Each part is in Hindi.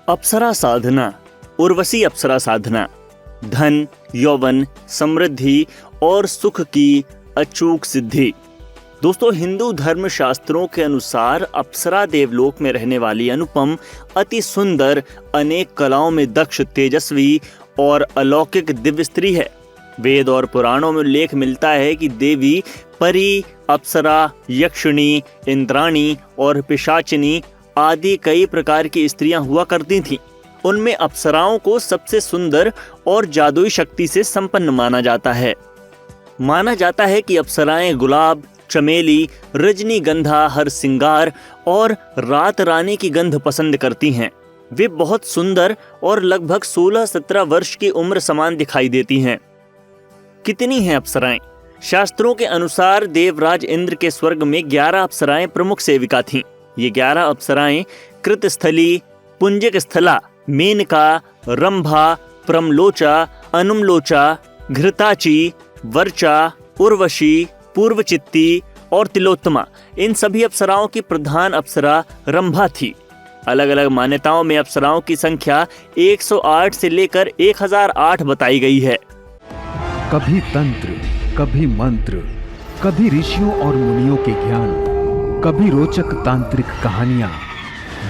अप्सरा साधना, उर्वशी अप्सरा साधना, धन, यौवन, समृद्धि और सुख की अचूक सिद्धि। दोस्तों, हिंदू धर्म शास्त्रों के अनुसार अप्सरा देवलोक में रहने वाली अनुपम, अति सुंदर, अनेक कलाओं में दक्ष, तेजस्वी और अलौकिक दिव्य स्त्री है। वेद और पुराणों में उल्लेख मिलता है कि देवी परी, अप्सरा, यक्षिणी, इंद्राणी और पिशाचिनी आदि कई प्रकार की स्त्रियां हुआ करती थीं। उनमें अप्सराओं को सबसे सुंदर और जादुई शक्ति से संपन्न माना जाता है। माना जाता है कि अप्सराएं गुलाब, चमेली, रजनीगंधा, हरसिंगार और रात रानी की गंध पसंद करती हैं। वे बहुत सुंदर और लगभग 16-17 वर्ष की उम्र समान दिखाई देती हैं। कितनी हैं अप्सराएं? शास्त्रों के अनुसार देवराज इंद्र के स्वर्ग में 11 अप्सराएं प्रमुख सेविका थीं। ये 11 अप्सराएं कृतस्थली, पुंजिक स्थला, मेनका, रंभा, प्रमलोचा, अनुमलोचा, घृताची, वर्चा, उर्वशी, पूर्वचित्ती और तिलोत्तमा, इन सभी अप्सराओं की प्रधान अप्सरा रंभा थी। अलग अलग मान्यताओं में अप्सराओं की संख्या 108 से लेकर 1008 बताई गई है। कभी तंत्र, कभी मंत्र, कभी ऋषियों और मुनियों के ज्ञान, कभी रोचक तांत्रिक कहानियां,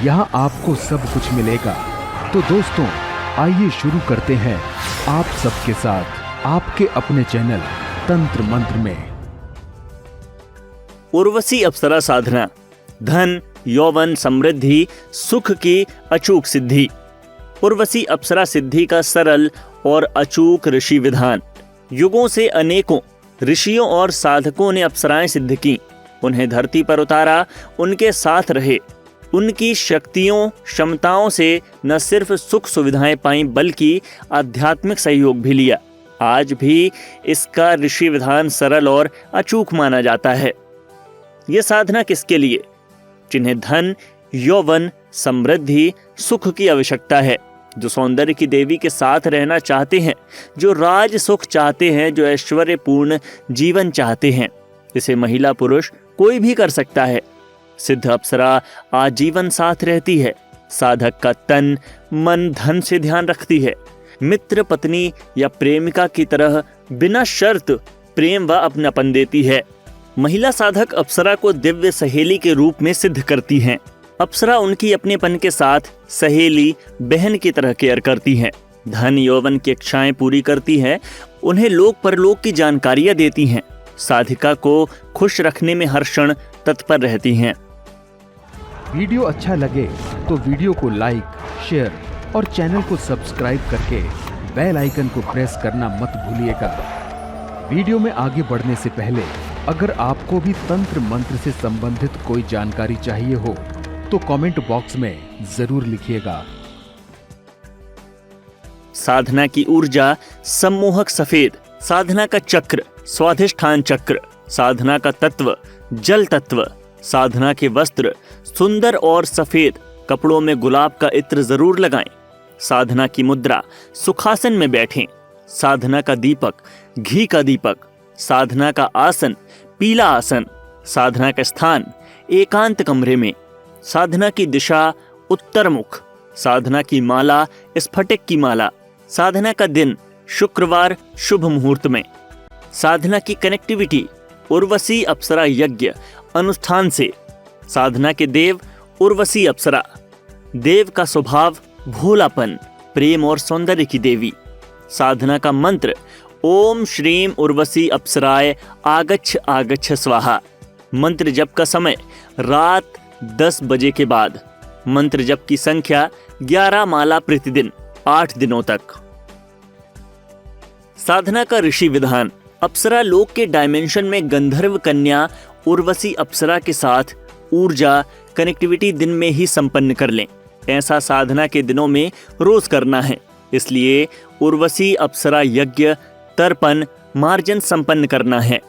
यहाँ आपको सब कुछ मिलेगा। तो दोस्तों, आइए शुरू करते हैं आप सबके साथ आपके अपने चैनल तंत्र मंत्र में। उर्वशी अप्सरा साधना, धन, यौवन, समृद्धि, सुख की अचूक सिद्धि। उर्वशी अप्सरा सिद्धि का सरल और अचूक ऋषि विधान। युगों से अनेकों ऋषियों और साधकों ने अप्सराएं सिद्ध की, उन्हें धरती पर उतारा, उनके साथ रहे। उनकी शक्तियों, क्षमताओं से न सिर्फ सुख सुविधाएं पाईं बल्कि आध्यात्मिक सहयोग भी लिया। आज भी इसका ऋषि विधान सरल और अचूक माना जाता है। ये साधना किसके लिए? जिन्हें धन, यौवन, समृद्धि, सुख की आवश्यकता है, जो सौंदर्य की देवी के साथ रहना चाहते हैं, जो राज सुख चाहते हैं, जो ऐश्वर्यपूर्ण जीवन चाहते हैं। इसे महिला पुरुष कोई भी कर सकता है। सिद्ध अप्सरा आजीवन साथ रहती है। साधक का तन, मन, धन से ध्यान रखती है। मित्र, पत्नी या प्रेमिका की तरह बिना शर्त प्रेम व अपनापन देती है। महिला साधक अप्सरा को दिव्य सहेली के रूप में सिद्ध करती हैं। अप्सरा उनकी अपनेपन के साथ सहेली, बहन की तरह केयर करती हैं। धन, यौवन की इच्छाएं पूरी करती हैं। उन्हें लोक परलोक की जानकारियां देती हैं। साधिका को खुश रखने में हर क्षण तत्पर रहती हैं। वीडियो अच्छा लगे तो वीडियो को लाइक, शेयर और चैनल को सब्सक्राइब करके बेल आइकन को प्रेस करना मत भूलिएगा। वीडियो में आगे बढ़ने से पहले अगर आपको भी तंत्र मंत्र से संबंधित कोई जानकारी चाहिए हो तो कमेंट बॉक्स में जरूर लिखिएगा। साधना की ऊर्जा सम्मोहक सफेद, साधना का चक्र स्वाधिष्ठान चक्र, साधना का तत्व जल तत्व, साधना के वस्त्र सुंदर और सफेद, कपड़ों में गुलाब का इत्र जरूर लगाएं। साधना की मुद्रा सुखासन में बैठें। साधना का दीपक घी का दीपक, साधना का आसन पीला आसन, साधना का स्थान एकांत कमरे में, साधना की दिशा उत्तर मुख, साधना की माला स्फटिक की माला, साधना का दिन शुक्रवार शुभ मुहूर्त में, साधना की कनेक्टिविटी उर्वशी अप्सरा यज्ञ अनुष्ठान से, साधना के देव उर्वशी अप्सरा, देव का स्वभाव भोलापन, प्रेम और सौंदर्य की देवी। साधना का मंत्र ओम श्रीम उर्वशी अप्सराय आगच्छ आगच्छ स्वाहा। मंत्र जप का समय रात 10 बजे के बाद। मंत्र जप की संख्या 11 माला प्रतिदिन 8 दिनों तक। साधना का ऋषि विधान अप्सरा लोक के डायमेंशन में गंधर्व कन्या उर्वशी अप्सरा के साथ ऊर्जा कनेक्टिविटी दिन में ही संपन्न कर लें। ऐसा साधना के दिनों में रोज करना है। इसलिए उर्वशी अप्सरा यज्ञ तर्पण मार्जन संपन्न करना है।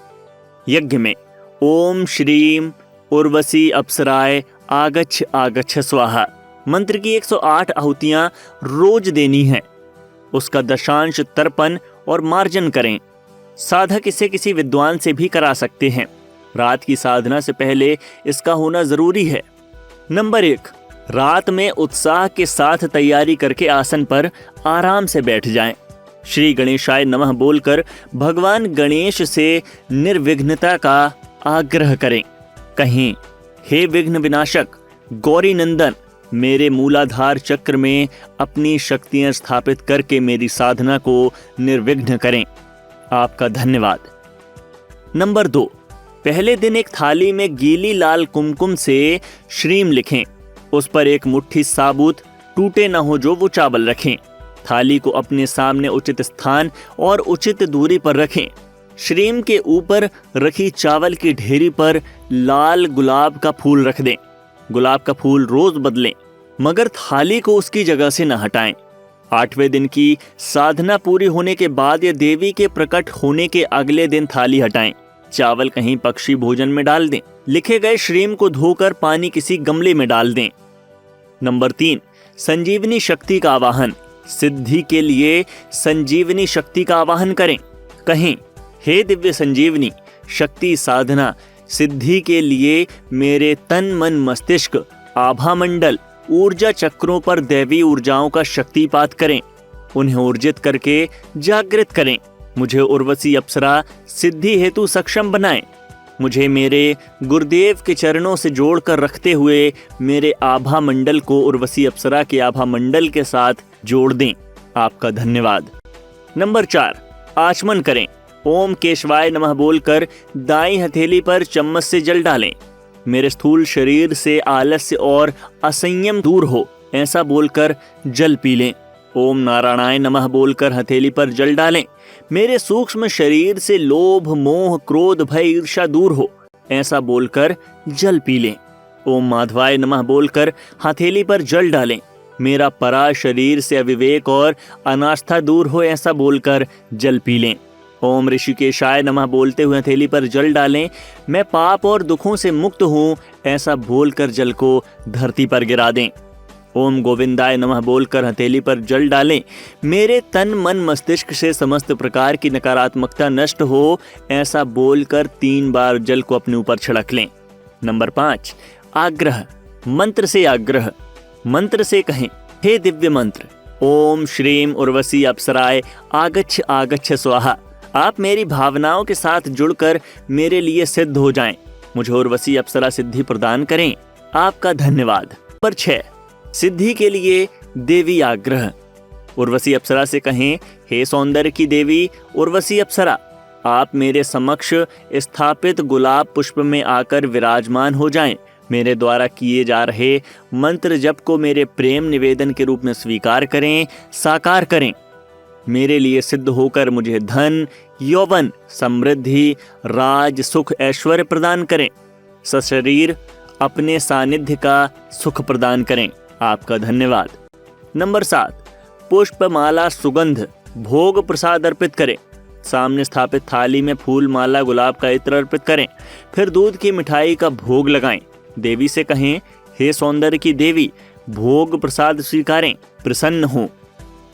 यज्ञ में ओम श्रीम उर्वशी अप्सराय आगच्छ आगच्छ स्वाहा मंत्र की 108 आहुतियां रोज देनी है। उसका दशांश तर्पण और मार्जन करें। साधक इसे किसी विद्वान से भी करा सकते हैं। रात की साधना से पहले इसका होना जरूरी है। नंबर 1, रात में उत्साह के साथ तैयारी करके आसन पर आराम से बैठ जाएं। श्री गणेशाय नमः बोलकर भगवान गणेश से निर्विघ्नता का आग्रह करें। कहें, हे विघ्न विनाशक गौरी नंदन, मेरे मूलाधार चक्र में अपनी शक्तियां स्थापित करके मेरी साधना को निर्विघ्न करें। आपका धन्यवाद। नंबर 2, पहले दिन एक थाली में गीली लाल कुमकुम से श्रीम लिखें। उस पर एक मुट्ठी साबुत टूटे न हो जो वो चावल रखें। थाली को अपने सामने उचित स्थान और उचित दूरी पर रखें। श्रीम के ऊपर रखी चावल की ढेरी पर लाल गुलाब का फूल रख दें। गुलाब का फूल रोज बदलें, मगर थाली को उसकी जगह से न हटाएं। 8वें दिन की साधना पूरी होने के बाद या देवी के प्रकट होने के अगले दिन थाली हटाएं। चावल कहीं पक्षी भोजन में डाल दें। लिखे गए श्रीम को धोकर पानी किसी गमले में डाल दें। नंबर 3, संजीवनी शक्ति का आवाहन। सिद्धि के लिए संजीवनी शक्ति का आवाहन करें। कहें, हे दिव्य संजीवनी शक्ति साधना सिद्धि के लिए मेरे तन मन मस्तिष्क आभा मंडल ऊर्जा चक्रों पर दैवी ऊर्जाओं का शक्तिपात करें। उन्हें ऊर्जित करके जागृत करें। मुझे उर्वशी अप्सरा सिद्धि हेतु सक्षम बनाएं। मुझे मेरे गुरुदेव के चरणों से जोड़कर रखते हुए मेरे आभा मंडल को उर्वशी अप्सरा के आभा मंडल के साथ जोड़ दें। आपका धन्यवाद। नंबर 4, आचमन करें। ओम केशवाय नमः बोलकर दाईं हथेली पर चम्मच से जल डालें। मेरे स्थूल शरीर से आलस्य और असंयम दूर हो, ऐसा बोलकर जल पी लें। ओम नारायणाय नमः बोलकर हथेली पर जल डालें। मेरे सूक्ष्म शरीर से लोभ मोह क्रोध भय ईर्ष्या दूर हो, ऐसा बोलकर जल पी लें। ओम माधवाय नमः बोलकर हथेली पर जल डालें। मेरा परा शरीर से अविवेक और अनास्था दूर हो, ऐसा बोलकर जल पी लें। ओम ऋषिकेशाय नमः बोलते हुए हथेली पर जल डालें। मैं पाप और दुखों से मुक्त हूँ, ऐसा बोलकर जल को धरती पर गिरा दें। ओम गोविंदाय नमः बोलकर हथेली पर जल डालें। मेरे तन मन मस्तिष्क से समस्त प्रकार की नकारात्मकता नष्ट हो, ऐसा बोलकर 3 बार जल को अपने ऊपर छिड़क लें। नंबर 5, आग्रह। मंत्र से आग्रह। मंत्र से कहें, हे दिव्य मंत्र ओम श्रीम उर्वशी अप्सराय आगच्छ आगच्छ स्वाहा। आप मेरी भावनाओं के साथ जुड़कर मेरे लिए सिद्ध हो जाएं। मुझे उर्वशी अप्सरा सिद्धि प्रदान करें। आपका धन्यवाद। नंबर 6, सिद्धि के लिए देवी आग्रह। उर्वशी अप्सरा से कहें, हे सौंदर्य की देवी उर्वशी अप्सरा, आप मेरे समक्ष स्थापित गुलाब पुष्प में आकर विराजमान हो जाएं। मेरे द्वारा किए जा रहे मंत्र जप को मेरे प्रेम निवेदन के रूप में स्वीकार करें, साकार करें। मेरे लिए सिद्ध होकर मुझे धन यौवन समृद्धि राज सुख ऐश्वर्य प्रदान करें। सशरीर अपने सानिध्य का सुख प्रदान करें। आपका धन्यवाद। नंबर 7, पुष्पमाला सुगंध भोग प्रसाद अर्पित करें। सामने स्थापित थाली में फूल माला गुलाब का इत्र अर्पित करें। फिर दूध की मिठाई का भोग लगाएं। देवी से कहें, हे सौंदर्य की देवी भोग प्रसाद स्वीकारें, प्रसन्न हो।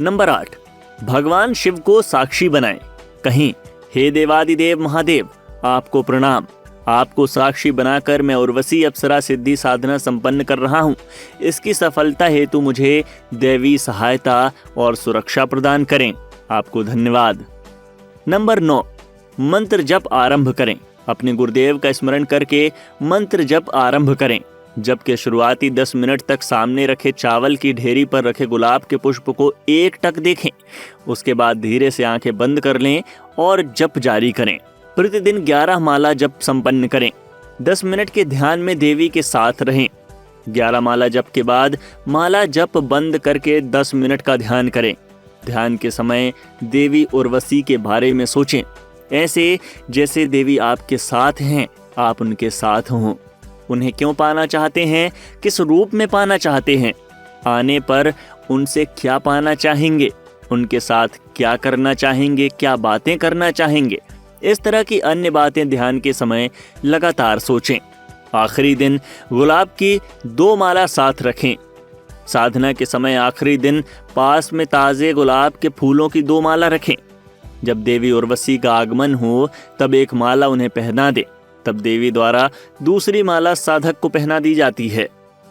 नंबर 8, भगवान शिव को साक्षी बनाएं। कहें, हे देवादिदेव महादेव आपको प्रणाम। आपको साक्षी बनाकर मैं उर्वशी अप्सरा सिद्धि साधना संपन्न कर रहा हूँ। इसकी सफलता हेतु मुझे दैवी सहायता और सुरक्षा प्रदान करें। आपको धन्यवाद। नंबर 9, मंत्र जप आरंभ करें। अपने गुरुदेव का स्मरण करके मंत्र जप आरंभ करें। जप के शुरुआती 10 मिनट तक सामने रखे चावल की ढेरी पर रखे गुलाब के पुष्प को एकटक देखें। उसके बाद धीरे से आंखें बंद कर लें और जप जारी करें। प्रतिदिन 11 माला जप संपन्न करें। 10 मिनट के ध्यान में देवी के साथ रहें। 11 माला जप के बाद माला जप बंद करके 10 मिनट का ध्यान करें। ध्यान के समय देवी उर्वशी के बारे में सोचें, ऐसे जैसे देवी आपके साथ हैं, आप उनके साथ हों। उन्हें क्यों पाना चाहते हैं, किस रूप में पाना चाहते हैं, आने पर उनसे क्या पाना चाहेंगे, उनके साथ क्या करना चाहेंगे, क्या बातें करना चाहेंगे। इस तरह की अन्य बातें ध्यान के समय लगातार सोचें। आखिरी दिन गुलाब की 2 माला साथ रखें। साधना के समय आखिरी दिन पास में ताजे गुलाब के फूलों की 2 माला रखें। जब देवी उर्वशी का आगमन हो तब एक माला उन्हें पहना दे। तब देवी द्वारा दूसरी माला साधक को पहना दी जाती है।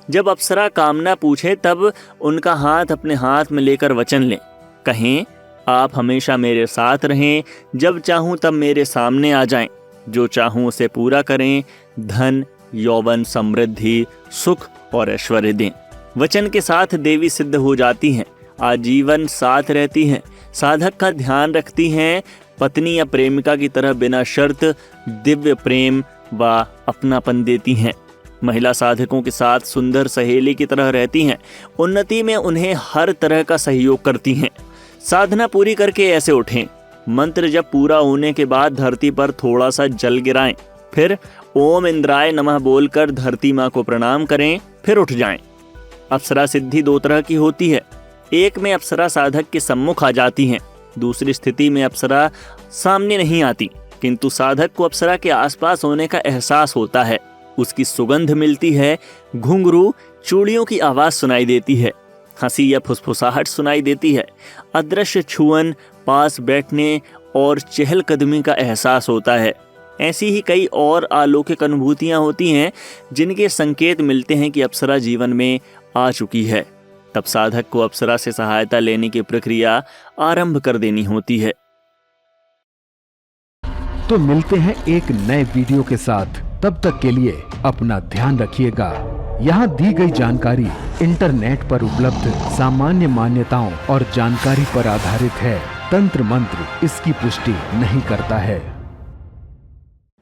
जब अप्सरा कामना पूछे तब उनका हाथ अपने हाथ में लेकर वचन लें, कहें आप हमेशा मेरे साथ रहें, जब चाहूं तब मेरे सामने आ जाएं, जो चाहूं उसे पूरा करें, धन यौवन समृद्धि सुख और ऐश्वर्य दें। वचन के साथ देवी सिद्ध हो जाती हैं, आजीवन साथ रहती हैं, साधक का ध्यान रखती हैं, पत्नी या प्रेमिका की तरह बिना शर्त दिव्य प्रेम व अपनापन देती हैं। महिला साधकों के साथ सुंदर सहेली की तरह रहती हैं, उन्नति में उन्हें हर तरह का सहयोग करती हैं। साधना पूरी करके ऐसे उठें, मंत्र जब पूरा होने के बाद धरती पर थोड़ा सा जल गिराएं, फिर ओम इंद्राय नमः बोलकर धरती माँ को प्रणाम करें, फिर उठ जाएं। अप्सरा सिद्धि दो तरह की होती है, एक में अप्सरा साधक के सम्मुख आ जाती हैं, दूसरी स्थिति में अप्सरा सामने नहीं आती, किंतु साधक को अप्सरा के आसपास होने का एहसास होता है, उसकी सुगंध मिलती है, घुंघरू चूड़ियों की आवाज सुनाई देती है, हंसी या फुसफुसाहट सुनाई देती है, अदृश्य छुअन, पास बैठने और चहलकदमी का एहसास होता है। ऐसी ही कई और अलौकिक अनुभूतियां होती हैं जिनके संकेत मिलते हैं कि अप्सरा जीवन में आ चुकी है। तब साधक को अप्सरा से सहायता लेने की प्रक्रिया आरंभ कर देनी होती है। तो मिलते हैं एक नए वीडियो के साथ, तब तक के लिए अपना ध्यान रखिएगा। यहाँ दी गई जानकारी इंटरनेट पर उपलब्ध सामान्य मान्यताओं और जानकारी पर आधारित है। तंत्र मंत्र इसकी पुष्टि नहीं करता है।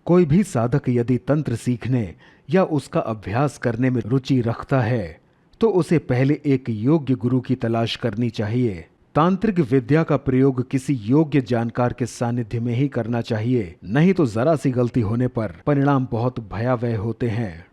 कोई भी साधक यदि तंत्र सीखने या उसका अभ्यास करने में रुचि रखता है तो उसे पहले एक योग्य गुरु की तलाश करनी चाहिए। तांत्रिक विद्या का प्रयोग किसी योग्य जानकार के सानिध्य में ही करना चाहिए, नहीं तो जरा सी गलती होने पर परिणाम बहुत भयावह होते हैं।